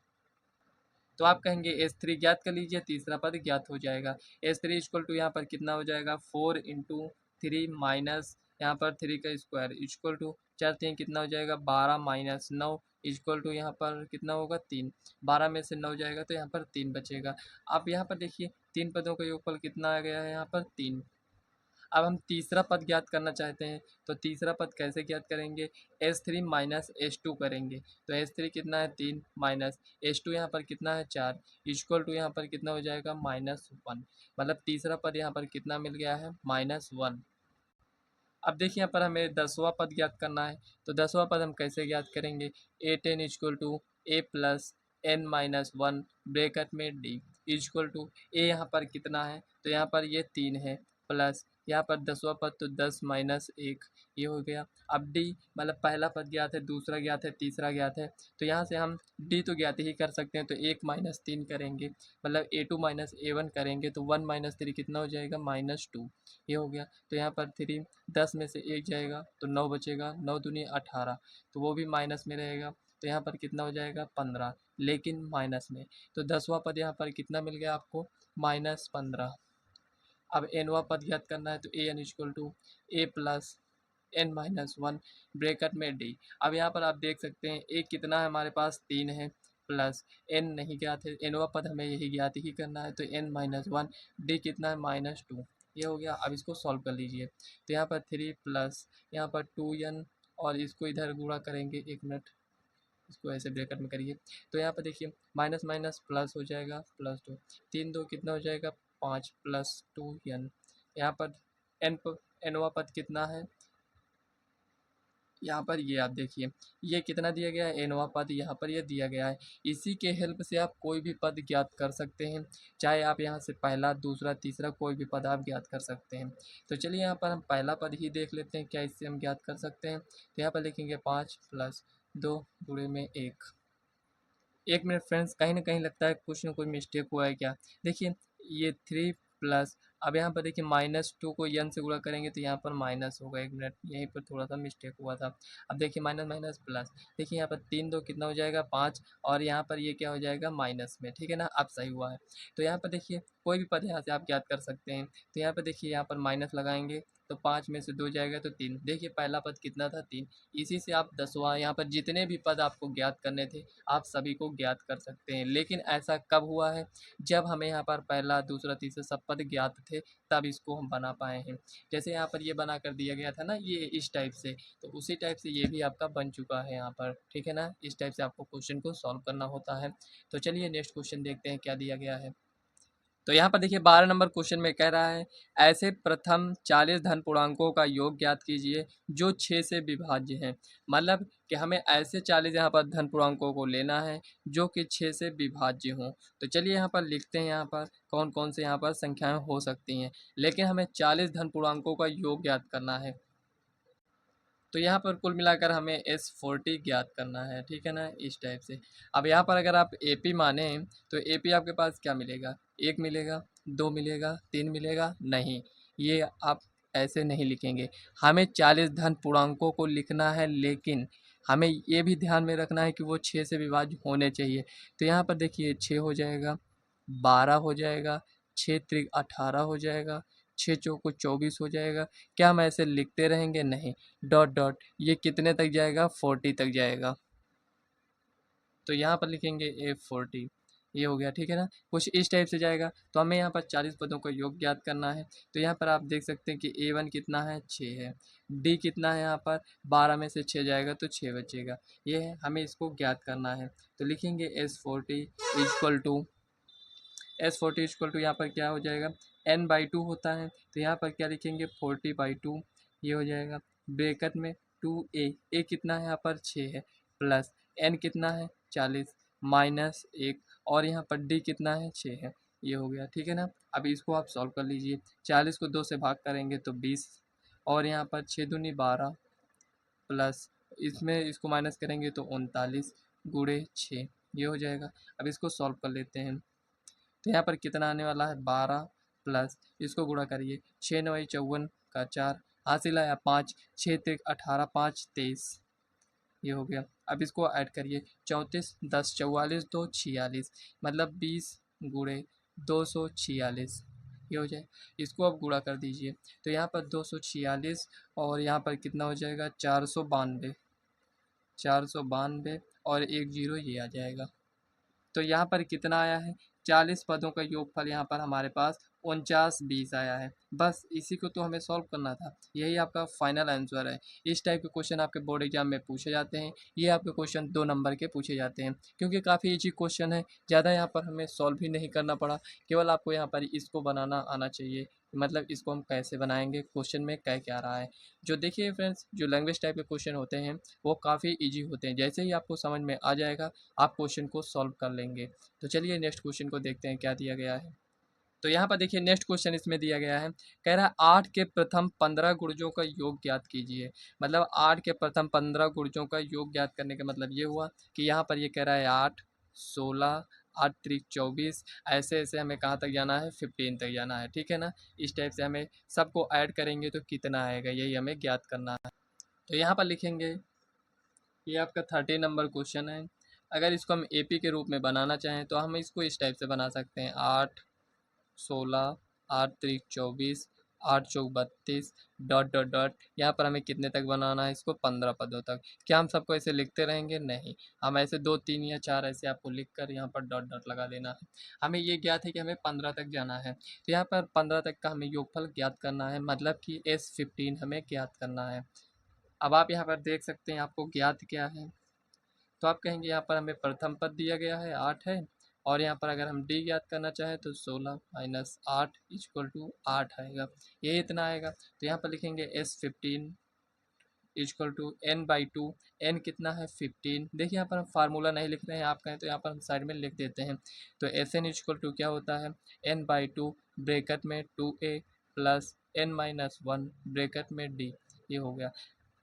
तो आप कहेंगे S3 ज्ञात कर लीजिए, तीसरा पद ज्ञात हो जाएगा। S3 इक्वल टू यहाँ पर कितना हो जाएगा, 4 × 3 माइनस यहाँ पर 3 का स्क्वायर इक्वल टू 4×3 कितना हो जाएगा, 12 माइनस 9 इक्वल टू यहाँ पर कितना होगा, 3। 12 में से 9 जाएगा तो यहाँ पर 3 बचेगा। अब यहाँ पर देखिए तीन पदों का योगफल कितना आ गया है, यहाँ पर 3। अब हम तीसरा पद ज्ञात करना चाहते हैं, तो तीसरा पद कैसे ज्ञात करेंगे, S3 माइनस S2 करेंगे। तो S3 कितना है, 3 माइनस S2 यहाँ पर कितना है, 4 इक्वल टू यहाँ पर कितना हो जाएगा, -1। मतलब तीसरा पद यहाँ पर कितना मिल गया है, -1। अब देखिए यहाँ पर हमें 10वां पद ज्ञात करना है। तो 10वां पद हम कैसे ज्ञात करेंगे, A10 = A plus n-1 bracket में D इक्वल टू A यहाँ पर कितना है, तो यहाँ पर ये 3 है, प्लस यहाँ पर 10वां पद तो 10 माइनस 1, ये हो गया। अब D मतलब पहला पद ज्ञात है, दूसरा ज्ञात है, तीसरा ज्ञात है। तो यहाँ से हम D तो ज्ञात ही कर सकते हैं, तो 1 माइनस 3 करेंगे, मतलब A2 माइनस A1 करेंगे तो 1 माइनस 3 कितना हो जाएगा, -2, ये हो गया। तो यहाँ पर 3 10 में से 1 जाएगा तो 9 बचेगा, 9×2 = 18, तो वो भी माइनस में रहेगा। तो यहाँ पर कितना हो जाएगा, 15, लेकिन माइनस में। तो 10वां पद यहाँ पर कितना मिल गया आपको, -15। अब nवां पद ज्ञात करना है, तो an = A plus n-1 bracket में d। अब यहाँ पर आप देख सकते हैं एक कितना है हमारे पास 3 है, प्लस n नहीं ज्ञात है, nवा पद हमें यही ज्ञात ही करना है, तो n-1 d कितना है -2। ये हो गया। अब इसको सॉल्व कर लीजिए, तो यहाँ पर 3 प्लस यहाँ पर 2n और इसको इधर गुणा करेंगे, 1 मिनट इसको ऐसे ब्रैकेट में करिए, तो यहाँ पर देखिए माइनस माइनस प्लस हो जाएगा, +2, 3 2 कितना हो जाएगा 5 प्लस 2n। यहाँ पर nवा पद कितना है, यहाँ पर ये आप देखिए ये कितना दिया गया है, nवा पद यहाँ पर ये दिया गया है। इसी के हेल्प से आप कोई भी पद ज्ञात कर सकते हैं, चाहे आप यहाँ से पहला दूसरा तीसरा कोई भी पद आप ज्ञात कर सकते हैं। तो चलिए यहाँ पर हम पहला पद ही देख लेते हैं, क्या इससे हम ज्ञात कर सकते हैं। तो यहाँ पर लिखेंगे 5 प्लस 2 गुणे में 1। 1 मिनट फ्रेंड्स, कहीं ना कहीं लगता है कुछ ना कुछ मिस्टेक हुआ है क्या। देखिए ये 3 प्लस, अब यहाँ पर देखिए -2 को n से गुणा करेंगे तो यहाँ पर माइनस होगा। 1 मिनट, यहीं पर थोड़ा सा मिस्टेक हुआ था। अब देखिए माइनस माइनस प्लस, देखिए यहाँ पर 3 2 कितना हो जाएगा 5, और यहाँ पर ये क्या हो जाएगा माइनस में, ठीक है ना। अब सही हुआ है। तो यहाँ पर देखिए कोई भी पद यहाँ से आप ज्ञात कर सकते हैं। तो यहाँ पर देखिए यहाँ पर माइनस लगाएंगे तो 5 में से 2 जाएगा तो 3। देखिए पहला पद कितना था 3, इसी से आप 10वां, यहाँ पर जितने भी पद आपको ज्ञात करने थे आप सभी को ज्ञात कर सकते हैं। लेकिन ऐसा कब हुआ है, जब हमें यहाँ पर पहला दूसरा तीसरा सब पद ज्ञात थे, तब इसको हम बना पाए हैं। जैसे यहाँ पर ये बना कर दिया गया था ना, ये इस टाइप से, तो उसी टाइप से ये भी आपका बन चुका है यहाँ पर, ठीक है ना। इस टाइप से आपको क्वेश्चन को सॉल्व करना होता है। तो चलिए नेक्स्ट क्वेश्चन देखते हैं क्या दिया गया है। तो यहाँ पर देखिए 12 नंबर क्वेश्चन में कह रहा है ऐसे प्रथम 40 धन पूर्णांकों का योग ज्ञात कीजिए जो 6 से विभाज्य हैं। मतलब कि हमें ऐसे 40 यहाँ पर धन पूर्णांकों को लेना है जो कि 6 से विभाज्य हों। तो चलिए यहाँ पर लिखते हैं यहाँ पर कौन कौन से यहाँ पर संख्याएं हो सकती हैं, लेकिन हमें 40 धन पूर्णांकों का योग ज्ञात करना है। तो यहाँ पर कुल मिलाकर हमें S40 ज्ञात करना है, ठीक है ना, इस टाइप से। अब यहाँ पर अगर आप AP माने तो AP आपके पास क्या मिलेगा, 1 मिलेगा, 2 मिलेगा, 3 मिलेगा, नहीं, ये आप ऐसे नहीं लिखेंगे। हमें 40 धन पूर्णांकों को लिखना है, लेकिन हमें ये भी ध्यान में रखना है कि वो 6 से विभाज्य होने चाहिए। तो यहाँ पर देखिए 6 हो जाएगा, 12 हो जाएगा, 6 त्रिक 18 हो जाएगा, 6 चौको 24 हो जाएगा। क्या हम ऐसे लिखते रहेंगे, नहीं, डॉट डॉट ये कितने तक जाएगा 40 तक जाएगा। तो यहाँ पर लिखेंगे A40, ये हो गया, ठीक है ना, कुछ इस टाइप से जाएगा। तो हमें यहाँ पर 40 पदों का योग ज्ञात करना है। तो यहाँ पर आप देख सकते हैं कि A1 कितना है 6 है, D कितना है यहाँ पर 12 में से 6 जाएगा तो 6 बचेगा, ये है, हमें इसको ज्ञात करना है। तो लिखेंगे S40 इक्वल टू यहाँ पर क्या हो जाएगा n/2 होता है, तो यहाँ पर क्या लिखेंगे 40/2, ये हो जाएगा ब्रैकेट में 2a कितना है यहाँ पर 6 है, प्लस n कितना है 40 -1, और यहाँ पर d कितना है 6 है, ये हो गया, ठीक है ना। अब इसको आप सॉल्व कर लीजिए। 40 को 2 से भाग करेंगे तो 20, और यहाँ पर 6 दूनी 12, प्लस इसमें इसको माइनस करेंगे तो 39 गुणे 6, ये हो जाएगा। अब इसको सॉल्व कर लेते हैं। तो यहाँ पर कितना आने वाला है 12, प्लस इसको गुणा करिए, 6 9 54 का 4, हासिल आया 5, 6 3 18, 5 23, ये हो गया। अब इसको ऐड करिए 34 10 44 2 46, मतलब 20 गुणे 246, ये हो जाए। इसको अब गुणा कर दीजिए, तो यहाँ पर 246 और यहाँ पर कितना हो जाएगा 492, 492 और 1 जीरो ये आ जाएगा। तो यहाँ पर कितना आया है 40 पदों का योगफल यहाँ पर हमारे पास 49 आया है। बस इसी को तो हमें सॉल्व करना था, यही आपका फाइनल आंसर है। इस टाइप के क्वेश्चन आपके बोर्ड एग्जाम में पूछे जाते हैं। ये आपके क्वेश्चन 2 नंबर के पूछे जाते हैं, क्योंकि काफ़ी इजी क्वेश्चन है, ज़्यादा यहाँ पर हमें सॉल्व भी नहीं करना पड़ा। केवल आपको यहाँ पर इसको बनाना आना चाहिए, मतलब इसको हम कैसे बनाएंगे, क्वेश्चन में कह क्या रहा है। जो देखिए फ्रेंड्स, जो लैंग्वेज टाइप के क्वेश्चन होते हैं वो काफ़ी ईजी होते हैं, जैसे ही आपको समझ में आ जाएगा आप क्वेश्चन को सॉल्व कर लेंगे। तो चलिए नेक्स्ट क्वेश्चन को देखते हैं क्या दिया गया है। तो यहाँ पर देखिए नेक्स्ट क्वेश्चन इसमें दिया गया है, कह रहा है 8 के प्रथम 15 गुणजों का योग ज्ञात कीजिए। मतलब 8 के प्रथम 15 गुणजों का योग ज्ञात करने का मतलब ये हुआ कि यहाँ पर ये कह रहा है 8 16 8 त्रिक 24, ऐसे ऐसे हमें कहाँ तक जाना है 15 तक जाना है, ठीक है ना। इस टाइप से हमें सबको ऐड करेंगे तो कितना आएगा, यही हमें ज्ञात करना है। तो यहाँ पर लिखेंगे, ये आपका 30 नंबर क्वेश्चन है। अगर इसको हम AP के रूप में बनाना चाहें तो हम इसको इस टाइप से बना सकते हैं, 8 16 8 त्रिक 24 8 चौक 32 डॉट डॉट डॉट, यहाँ पर हमें कितने तक बनाना है इसको, 15 पदों तक। क्या हम सबको ऐसे लिखते रहेंगे? नहीं, हम ऐसे 2 3 या 4 ऐसे आपको लिख कर यहाँ पर डॉट डॉट लगा देना है। हमें ये ज्ञात है कि हमें 15 तक जाना है, तो यहाँ पर 15 तक का हमें योगफल ज्ञात करना है, मतलब कि S15 हमें ज्ञात करना है। अब आप यहाँ पर देख सकते हैं आपको ज्ञात क्या है, तो आप कहेंगे यहाँ पर हमें प्रथम पद दिया गया है 8 है, और यहाँ पर अगर हम डी ज्ञात करना चाहें तो 16 माइनस 8 इक्वल टू 8 आएगा, ये इतना आएगा। तो यहाँ पर लिखेंगे S15 equal to n/2, n कितना है 15। देखिए यहाँ पर हम फार्मूला नहीं लिख रहे हैं, आप कहें तो यहाँ पर हम साइड में लिख देते हैं। तो Sn इक्वल टू क्या होता है, n/2 ब्रैकेट में 2a प्लस n-1 ब्रैकेट में d, ये हो गया।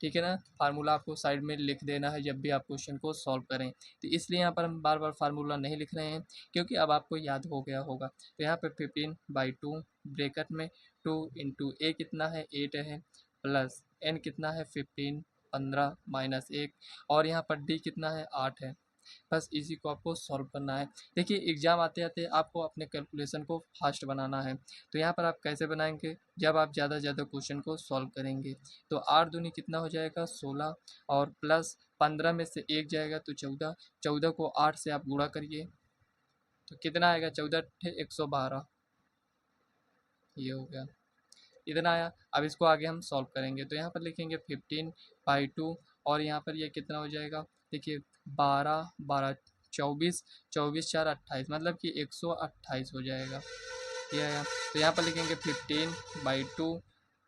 ठीक है ना, फार्मूला आपको साइड में लिख देना है जब भी आप क्वेश्चन को सॉल्व करें। तो इसलिए यहाँ पर हम बार बार फार्मूला नहीं लिख रहे हैं, क्योंकि अब आपको याद हो गया होगा। तो यहाँ पर 15/2 ब्रैकेट में 2 इंटू ए कितना है 8 है, प्लस एन कितना है 15 15 माइनस 1, और यहाँ पर डी कितना है 8 है। बस इसी को आपको सॉल्व करना है। देखिए एग्ज़ाम आते आते आपको अपने कैलकुलेशन को फास्ट बनाना है, तो यहाँ पर आप कैसे बनाएंगे, जब आप ज़्यादा से ज़्यादा क्वेश्चन को सॉल्व करेंगे। तो 8 दूनी कितना हो जाएगा 16, और प्लस 15 में से 1 जाएगा तो 14, 14 को 8 से आप गुणा करिए तो कितना आएगा, 14 112, ये हो गया, इतना आया। अब इसको आगे हम सॉल्व करेंगे, तो यहाँ पर लिखेंगे 15/2, और यहाँ पर ये कितना हो जाएगा, देखिए 12 12 24, 24 4 28, मतलब कि 128 हो जाएगा, ये आया। तो यहाँ पर लिखेंगे 15/2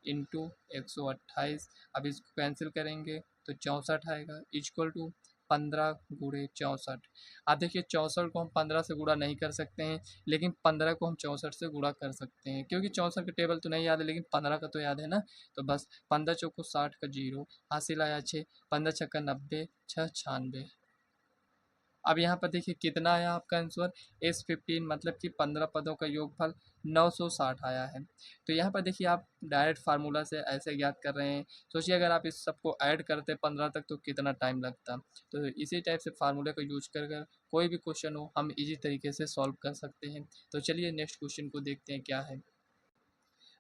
इंटू 128, अब इसको कैंसिल करेंगे तो 64 आएगा, इक्वल टू 15 गुणे 64। अब देखिए 64 को हम 15 से गुणा नहीं कर सकते हैं, लेकिन 15 को हम 64 से गुणा कर सकते हैं, क्योंकि 64 का टेबल तो नहीं याद है, लेकिन 15 का तो याद है ना। तो बस 15 चौको 60 का 0, हासिल आया 6, 15 छक्का 90, 6 96। अब यहाँ पर देखिए कितना आया आपका आंसर, S15 मतलब कि 15 पदों का योगफल 960 आया है। तो यहाँ पर देखिए आप डायरेक्ट फार्मूला से ऐसे ज्ञात कर रहे हैं, सोचिए अगर आप इस सबको ऐड करते 15 तक तो कितना टाइम लगता। तो इसी टाइप से फार्मूले का यूज कर कर कोई भी क्वेश्चन हो हम इजी तरीके से सॉल्व कर सकते हैं। तो चलिए नेक्स्ट क्वेश्चन को देखते हैं क्या है।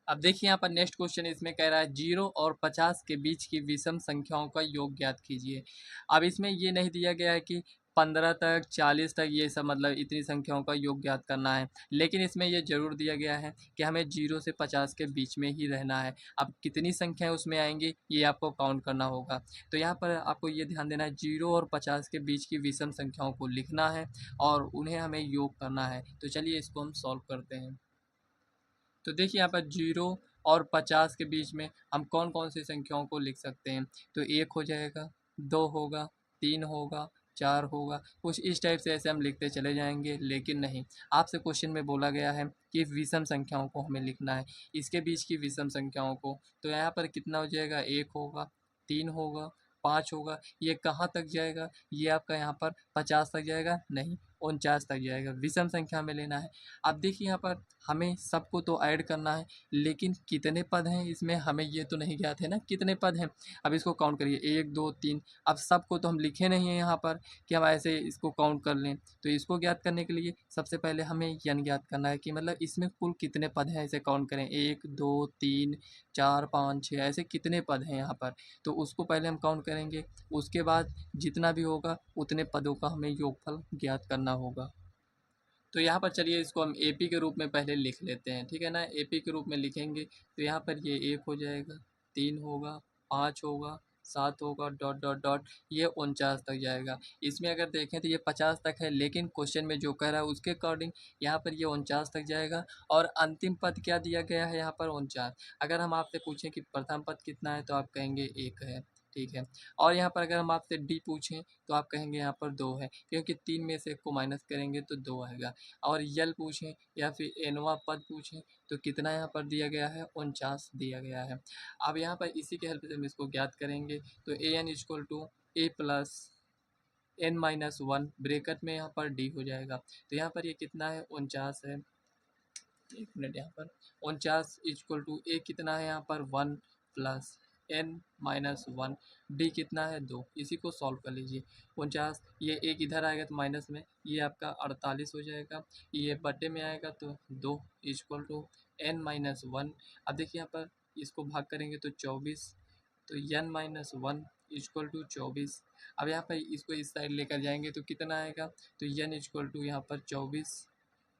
अब देखिए यहाँ पर नेक्स्ट क्वेश्चन इसमें कह रहा है 0 और 50 के बीच की विषम संख्याओं का योग ज्ञात कीजिए। अब इसमें ये नहीं दिया गया है कि 15 तक 40 तक ये सब मतलब इतनी संख्याओं का योग ज्ञात करना है, लेकिन इसमें ये ज़रूर दिया गया है कि हमें 0 से 50 के बीच में ही रहना है। अब कितनी संख्याएं उसमें आएंगी ये आपको काउंट करना होगा। तो यहाँ पर आपको ये ध्यान देना है 0 और 50 के बीच की विषम संख्याओं को लिखना है और उन्हें हमें योग करना है। तो चलिए इसको हम सॉल्व करते हैं। तो देखिए यहाँ पर 0 और 50 के बीच में हम कौन कौन सी संख्याओं को लिख सकते हैं। तो 1 हो जाएगा, 2 होगा, 3 होगा, 4 होगा, कुछ इस टाइप से ऐसे हम लिखते चले जाएंगे। लेकिन नहीं, आपसे क्वेश्चन में बोला गया है कि विषम संख्याओं को हमें लिखना है, इसके बीच की विषम संख्याओं को। तो यहाँ पर कितना हो जाएगा, 1 होगा, 3 होगा, 5 होगा, ये कहाँ तक जाएगा, ये आपका यहाँ पर 50 तक जाएगा नहीं, 49 तक जाएगा। विषम संख्या में लेना है। अब देखिए यहाँ पर हमें सबको तो ऐड करना है, लेकिन कितने पद हैं इसमें हमें ये तो नहीं ज्ञात है ना, कितने पद हैं। अब इसको काउंट करिए 1 2 3। अब सबको तो हम लिखे नहीं हैं यहाँ पर कि हम ऐसे इसको काउंट कर लें। तो इसको ज्ञात करने के लिए सबसे पहले हमें यन ज्ञात करना है कि मतलब इसमें कुल कितने पद हैं, ऐसे काउंट करें 1 2 3 4 5 6, ऐसे कितने पद हैं यहाँ पर। तो उसको पहले हम काउंट करेंगे, उसके बाद जितना भी होगा उतने पदों का हमें योगफल ज्ञात करना होगा। तो यहाँ पर चलिए इसको हम एपी के रूप में पहले लिख लेते हैं, ठीक है ना। एपी के रूप में लिखेंगे तो यहाँ पर ये 1 हो जाएगा, 3 होगा, 5 होगा, 7 होगा, डॉट डॉट डॉट, ये 49 तक जाएगा। इसमें अगर देखें तो ये 50 तक है, लेकिन क्वेश्चन में जो कह रहा है उसके अकॉर्डिंग यहाँ पर ये 49 तक जाएगा। और अंतिम पद क्या दिया गया है यहाँ पर 49। अगर हम आपसे पूछें कि प्रथम पद कितना है तो आप कहेंगे 1 है, ठीक है। और यहाँ पर अगर हम आपसे डी पूछें तो आप कहेंगे यहाँ पर 2 है, क्योंकि 3 में से 1 को माइनस करेंगे तो 2 आएगा। और यल पूछें या फिर एनवा पद पूछें तो कितना यहाँ पर दिया गया है, 49 दिया गया है। अब यहाँ पर इसी के हेल्प से हम इसको ज्ञात करेंगे। तो A N equal to A plus n-1 bracket में यहाँ पर डी हो जाएगा। तो यहाँ पर ये कितना है, 49 है, एक मिनट, यहाँ पर 49 इक्वल टू ए कितना है यहाँ पर 1 प्लस n-1, डी कितना है 2, इसी को सॉल्व कर लीजिए। 49, ये एक इधर आएगा तो माइनस में, ये आपका 48 हो जाएगा, ये बटे में आएगा तो 2 इक्वल टू n-1। अब देखिए यहाँ पर इसको भाग करेंगे तो 24, तो n-1 इक्वल टू 24। अब यहाँ पर इसको इस साइड लेकर जाएंगे तो कितना आएगा, तो n इक्वल टू यहाँ पर 24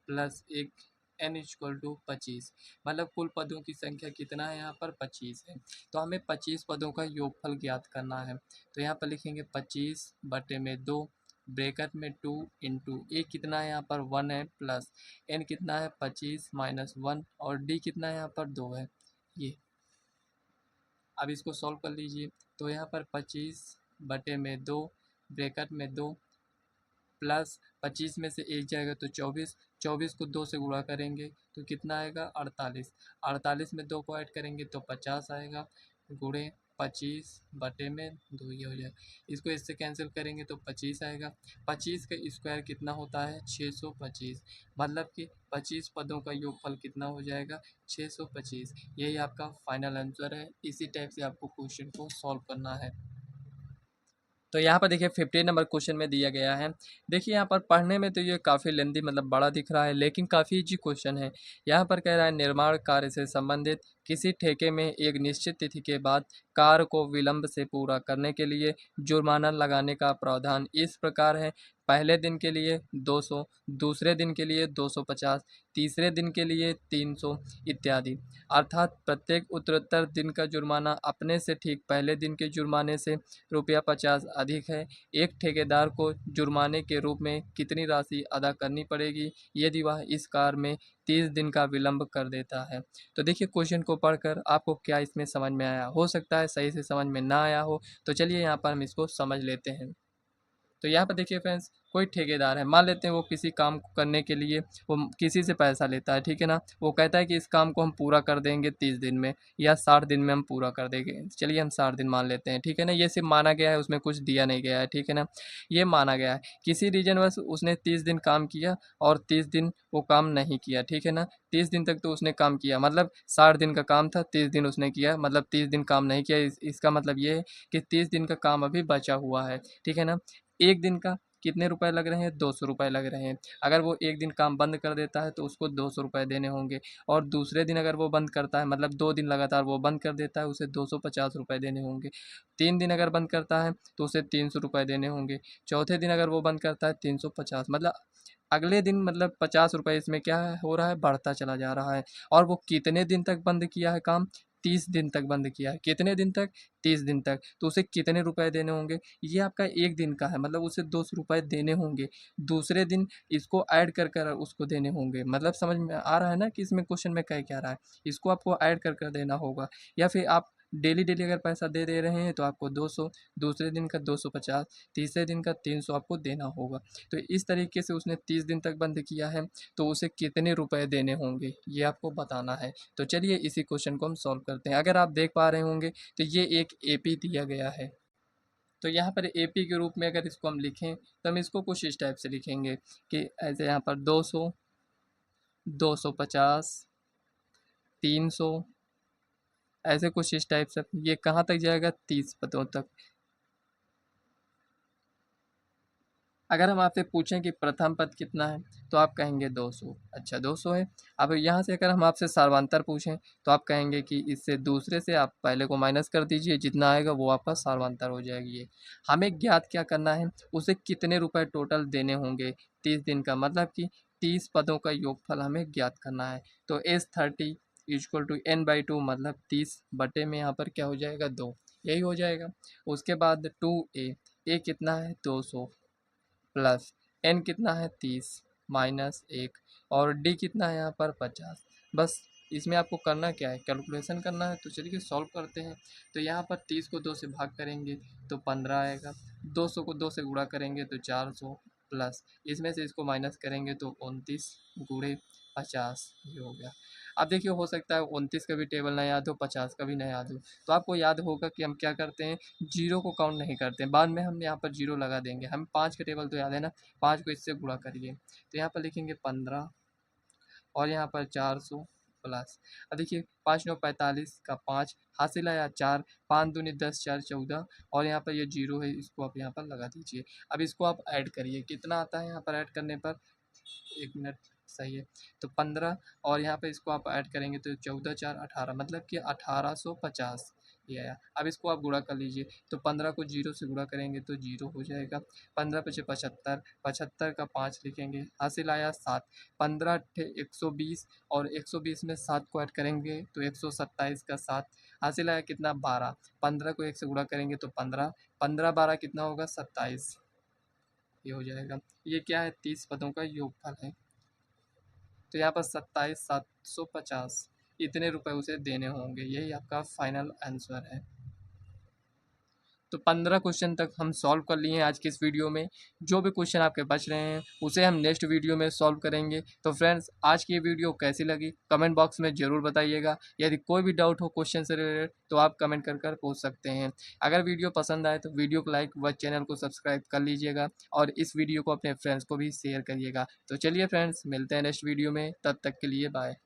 प्लस 1 n इक्वल टू 25, मतलब कुल पदों की संख्या कितना है यहाँ पर 25 है। तो हमें 25 पदों का योगफल ज्ञात करना है। तो यहाँ पर लिखेंगे 25 बटे में 2 ब्रैकेट में 2 इंटू ए कितना है यहाँ पर 1 है, प्लस n कितना है 25 माइनस 1, और d कितना है यहाँ पर 2 है ये। अब इसको सॉल्व कर लीजिए। तो यहाँ पर 25 बटे में 2 ब्रैकेट में 2 प्लस 25 में से 1 जाएगा तो 24, 24 को 2 से गुणा करेंगे तो कितना आएगा 48, 48 में 2 को ऐड करेंगे तो 50 आएगा, गुणे 25 बटे में 2 ये हो जाएगा। इसको इससे कैंसिल करेंगे तो 25 आएगा। 25 का स्क्वायर कितना होता है 625, मतलब कि 25 पदों का योगफल कितना हो जाएगा 625। यही आपका फाइनल आंसर है। इसी टाइप से आपको क्वेश्चन को सॉल्व करना है। तो यहाँ पर देखिए 15 नंबर क्वेश्चन में दिया गया है। देखिए यहाँ पर पढ़ने में तो ये काफ़ी लेंदी मतलब बड़ा दिख रहा है, लेकिन काफ़ी इजी क्वेश्चन है। यहाँ पर कह रहा है निर्माण कार्य से संबंधित किसी ठेके में एक निश्चित तिथि के बाद कार्य को विलंब से पूरा करने के लिए जुर्माना लगाने का प्रावधान इस प्रकार है। पहले दिन के लिए 200, दूसरे दिन के लिए 250, तीसरे दिन के लिए 300 इत्यादि। अर्थात प्रत्येक उत्तरोत्तर दिन का जुर्माना अपने से ठीक पहले दिन के जुर्माने से ₹50 अधिक है। एक ठेकेदार को जुर्माने के रूप में कितनी राशि अदा करनी पड़ेगी यदि वह इस कार्य में 30 दिन का विलंब कर देता है। तो देखिए क्वेश्चन को पढ़कर आपको क्या इसमें समझ में आया। हो सकता है सही से समझ में ना आया हो, तो चलिए यहाँ पर हम इसको समझ लेते हैं। तो यहाँ पर देखिए फ्रेंड्स, कोई ठेकेदार है, मान लेते हैं वो किसी काम को करने के लिए वो किसी से पैसा लेता है, ठीक है ना। वो कहता है कि इस काम को हम पूरा कर देंगे 30 दिन में या 60 दिन में हम पूरा कर देंगे। चलिए हम 60 दिन मान लेते हैं, ठीक है ना। ये सिर्फ माना गया है, उसमें कुछ दिया नहीं गया है, ठीक है ना। ये माना गया है किसी रीजन वश उसने 30 दिन काम किया और 30 दिन वो काम नहीं किया, ठीक है ना। 30 दिन तक तो उसने काम किया, मतलब 60 दिन का काम था, 30 दिन उसने किया, मतलब 30 दिन काम नहीं किया। इसका मतलब ये है कि 30 दिन का काम अभी बचा हुआ है, ठीक है ना। एक दिन का कितने रुपए लग रहे हैं 200 रुपये लग रहे हैं। अगर वो एक दिन काम बंद कर देता है तो उसको 200 रुपये देने होंगे, और दूसरे दिन अगर वो बंद करता है, मतलब 2 दिन लगातार वो बंद कर देता है, उसे 250 रुपये देने होंगे। 3 दिन अगर बंद करता है तो उसे 300 रुपये देने होंगे। चौथे दिन अगर वो बंद करता है 350, मतलब अगले दिन मतलब 50 रुपये इसमें क्या हो रहा है बढ़ता चला जा रहा है। और वो कितने दिन तक बंद किया है काम, 30 दिन तक बंद किया है। कितने दिन तक, 30 दिन तक। तो उसे कितने रुपए देने होंगे, ये आपका एक दिन का है, मतलब उसे 200 रुपये देने होंगे। दूसरे दिन इसको ऐड कर कर उसको देने होंगे। मतलब समझ में आ रहा है ना कि इसमें क्वेश्चन में कह क्या रहा है। इसको आपको ऐड कर कर देना होगा, या फिर आप डेली डेली अगर पैसा दे दे रहे हैं तो आपको 200, दूसरे दिन का 250, तीसरे दिन का 300 आपको देना होगा। तो इस तरीके से उसने 30 दिन तक बंद किया है, तो उसे कितने रुपए देने होंगे ये आपको बताना है। तो चलिए इसी क्वेश्चन को हम सॉल्व करते हैं। अगर आप देख पा रहे होंगे तो ये एक एपी दिया गया है। तो यहाँ पर एपी के रूप में अगर इसको हम लिखें तो हम इसको कुछ इस टाइप से लिखेंगे कि ऐसे यहाँ पर 200, 250, 300, ऐसे कुछ इस टाइप से। ये कहाँ तक जाएगा 30 पदों तक। अगर हम आपसे पूछें कि प्रथम पद कितना है तो आप कहेंगे 200। अच्छा 200 है। अब यहाँ से अगर हम आपसे सार्वंतर पूछें तो आप कहेंगे कि इससे दूसरे से आप पहले को माइनस कर दीजिए, जितना आएगा वो आपका सार्वंतर हो जाएगी। ये हमें ज्ञात क्या करना है, उसे कितने रुपए टोटल देने होंगे 30 दिन का, मतलब कि 30 पदों का योगफल हमें ज्ञात करना है। तो S30 इक्वल टू n/2, मतलब 30 बटे में यहाँ पर क्या हो जाएगा 2, यही हो जाएगा। उसके बाद 2a, ए कितना है 200, प्लस एन कितना है 30 माइनस 1, और डी कितना है यहाँ पर 50। बस इसमें आपको करना क्या है, कैलकुलेशन करना है। तो चलिए सॉल्व करते हैं। तो यहाँ पर 30 को 2 से भाग करेंगे तो 15 आएगा, 200 को 2 से गुणा करेंगे तो 400, प्लस इसमें से इसको माइनस करेंगे तो 29 गुणे 50 ये हो गया। अब देखिए हो सकता है 29 का भी टेबल ना याद हो, 50 का भी ना याद हो, तो आपको याद होगा कि हम क्या करते हैं, जीरो को काउंट नहीं करते हैं। बाद में हम यहाँ पर जीरो लगा देंगे। हम 5 का टेबल तो याद है ना, 5 को इससे गुणा करिए तो यहाँ पर लिखेंगे 15, और यहाँ पर 400 प्लस। अब देखिए 5 9 45 का 5 हासिल आया 4, 5 दूनी 10 4 14 और यहाँ पर ये जीरो है, इसको आप यहाँ पर लगा दीजिए। अब इसको आप ऐड करिए, कितना आता है यहाँ पर ऐड करने पर, 1 मिनट, सही है। तो 15 और यहाँ पे इसको आप ऐड करेंगे तो 14 4 18 मतलब कि 1850 ये आया। अब इसको आप गुणा कर लीजिए, तो 15 को 0 से गुणा करेंगे तो 0 हो जाएगा। 15 पचे 75, 75 का 5 लिखेंगे, हासिल आया 7, 15 अट्ठे 120 और 120 में 7 को ऐड करेंगे तो 127 का 7, हासिल आया कितना 12, 15 को 1 से गुणा करेंगे तो 15, 15 12 कितना होगा 27, ये हो जाएगा। ये क्या है, 30 पदों का योगफल है। तो यहाँ पर 27,750 इतने रुपए उसे देने होंगे, यही आपका फाइनल आंसर है। तो 15 क्वेश्चन तक हम सॉल्व कर लिए हैं आज के इस वीडियो में। जो भी क्वेश्चन आपके बच रहे हैं उसे हम नेक्स्ट वीडियो में सॉल्व करेंगे। तो फ्रेंड्स, आज की ये वीडियो कैसी लगी कमेंट बॉक्स में ज़रूर बताइएगा। यदि कोई भी डाउट हो क्वेश्चन से रिलेटेड तो आप कमेंट कर पूछ सकते हैं। अगर वीडियो पसंद आए तो वीडियो को लाइक व चैनल को सब्सक्राइब कर लीजिएगा और इस वीडियो को अपने फ्रेंड्स को भी शेयर करिएगा। तो चलिए फ्रेंड्स, मिलते हैं नेक्स्ट वीडियो में, तब तक के लिए बाय।